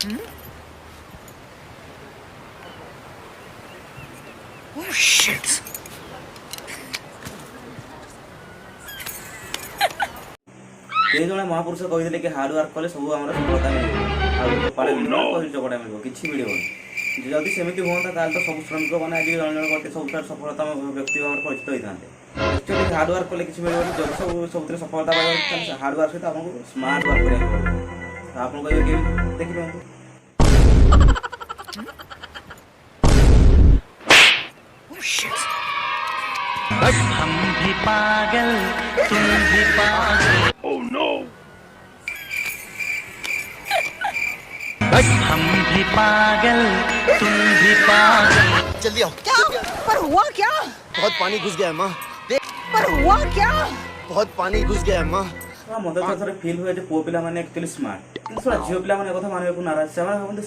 Oh shit. ये जने महापुरुष कहिदले कि हार्ड वर्क कले सब हमरा सफलता मिलिबो आ पाले मिलिबो कहि चकड़ा मिलिबो किछि मिलिबो जदि सेमिति होता ताल तो सब श्रमिक माने आज जन जन करते सब सफलता व्यक्ति भाव परिचित होई थांते एक्चुअली हार्ड वर्क कले किछि मिलिबो जदि सब सबरे सफलता पाइबो ताल हार्ड वर्क से आपन स्मार्ट वर्क करे पड़ो आपन कहिबे कि देखिबो Oh shit. हम भी पागल तुम भी पागल Oh no. हम भी पागल तुम भी पागल। जल्दी आओ। क्या पर हुआ क्या? बहुत पानी घुस गया है माँ। पर हुआ क्या? बहुत पानी घुस गया है माँ। मते थोड़े फील हुए जे पो पिला माने एक्चुअली स्मार्ट किंतु थोड़ा झियो पिला माने कथा माने को नाराज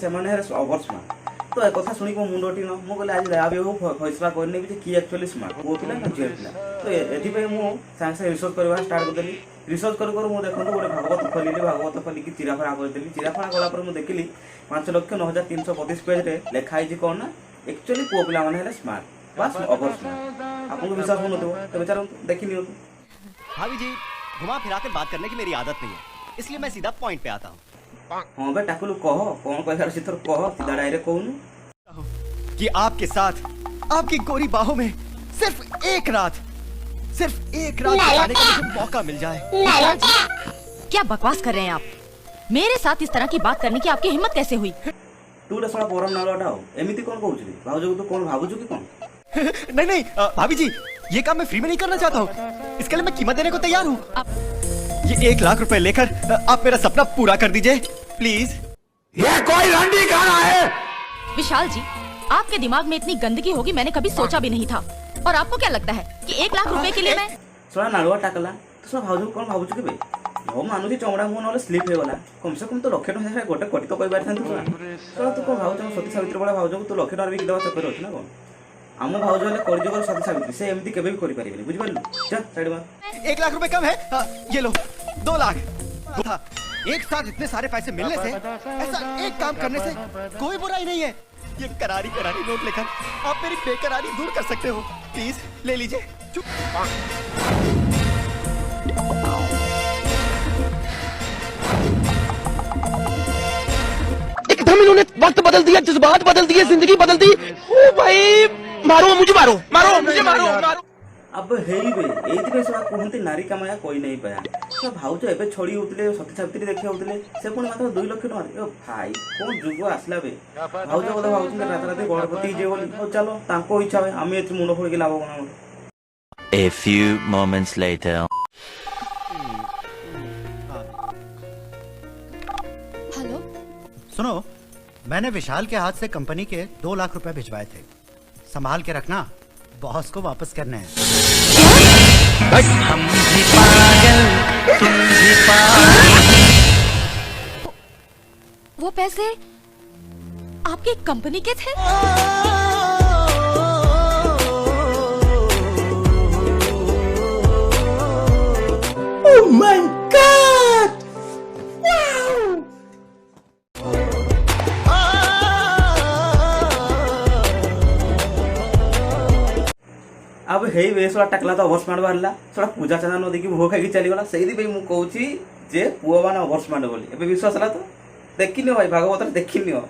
से माने है ओवर स्मार्ट तो ए कथा सुनी को मुंडोटी न मो कहले आज लाभ हो फैसला करने कि की एक्चुअली स्मार्ट पो पिला ना झियो पिला तो एथि पे मो सांग से रिसर्च करबा स्टार्ट कर देली रिसर्च कर मो देखन गोटे भागवत खोलिली भागवत खोली कि चिराफड़ा कर देली चिराफड़ा गला पर मो देखली 5,09,332 पेज रे लिखा है जी कोन ना एक्चुअली पो पिला माने है स्मार्ट बस ओवर स्मार्ट आपको विश्वास हो नतो तो बेचारा देखि नियो भाभी जी घुमा फिरा कर बात करने की मेरी आदत नहीं है इसलिए मैं सीधा पॉइंट पे आता हूँ। हां बे टाकुलु कह कोन कहला सिथर कह सीधा डायरेक्ट कहनु कि आपके साथ आपकी गोरी बाहों में सिर्फ एक रात बिताने का मुझे मौका मिल जाए। क्या बकवास कर रहे हैं आप? मेरे साथ इस तरह की बात करने की आपकी हिम्मत कैसे हुई? तू रे साला परम नालटा हो एमिति कोन कहउछली भाउजो तो कोन भाबुछु कि कोन नहीं भाभी जी ये काम मैं फ्री में नहीं करना चाहता हूँ इसके लिए मैं कीमत देने को तैयार हूँ। ये 1 लाख रुपए लेकर आप मेरा सपना पूरा कर दीजिए प्लीज। ये कोई रंडी गाना है? विशाल जी, आपके दिमाग में इतनी गंदगी होगी मैंने कभी सोचा भी नहीं था। और आपको क्या लगता है कि 1 लाख रुपए के लिए मैं सोला नालवा टाकला तो सोला भाउजो कोन भाबुछु कि बे हो मानुची चमड़ा मु नले स्लिप हे गला कम से कम तो लक्ष टका गोटे कोटी तो कहि बार थांतु सोला तू को भाउजो सती सावित्री बड़ा भाउजो को तू लक्ष टका भी देवा चक्कर होछ ना कोन आम भाउजो ले कर जोगर सती सावित्री से एमती केबे भी करि परिबे बुझ पारलु चल साइड में 1 लाख रुपए कम है ये लो 2 लाख था एक साथ इतने सारे पैसे मिलने से ऐसा एक काम करने से कोई बुराई नहीं है। ये करारी नोट लेकर आप मेरी बेकरारी दूर कर सकते हो प्लीज ले लीजिए। एकदम इन्होंने वक्त बदल दिया, जज्बात बदल दिए, जिंदगी बदल दी। ओ भाई मारो मुझे, मारो मुझे, मारो। अब हेई बे एति पे सला कहंती नारी कमाया कोई नहीं पाया तो भाउजो एबे छोड़ी उतले सती सावित्री देखि उतले से कोन मात्र 2 लाख टका ओ भाई कोन जुगो आसला बे भाउजो बोले भाउजो के रात रात गणपति जे बोली ओ चलो तांको इच्छा है आमे एति मुंड फोड़ के लाभ कोन। A few moments later. Hello, सुनो, मैंने विशाल के हाथ से कंपनी के 2 लाख रुपए भिजवाए थे, संभाल के रखना, बॉस को वापस करने हैं। हम भी पागल तुम भी पागल। वो पैसे आपकी कंपनी के थे? Oh my God! अब हेई वे सोला टकला तो ओवरस्मार्ट बाहरला सोला पूजा चंदा न देखि भो खाई चली गला सेही पे मु कहूची जे पुआ माने ओवरस्मार्ट बोली एबे विश्वास हला तो देखिनियो भाई भागवत देखिनियो।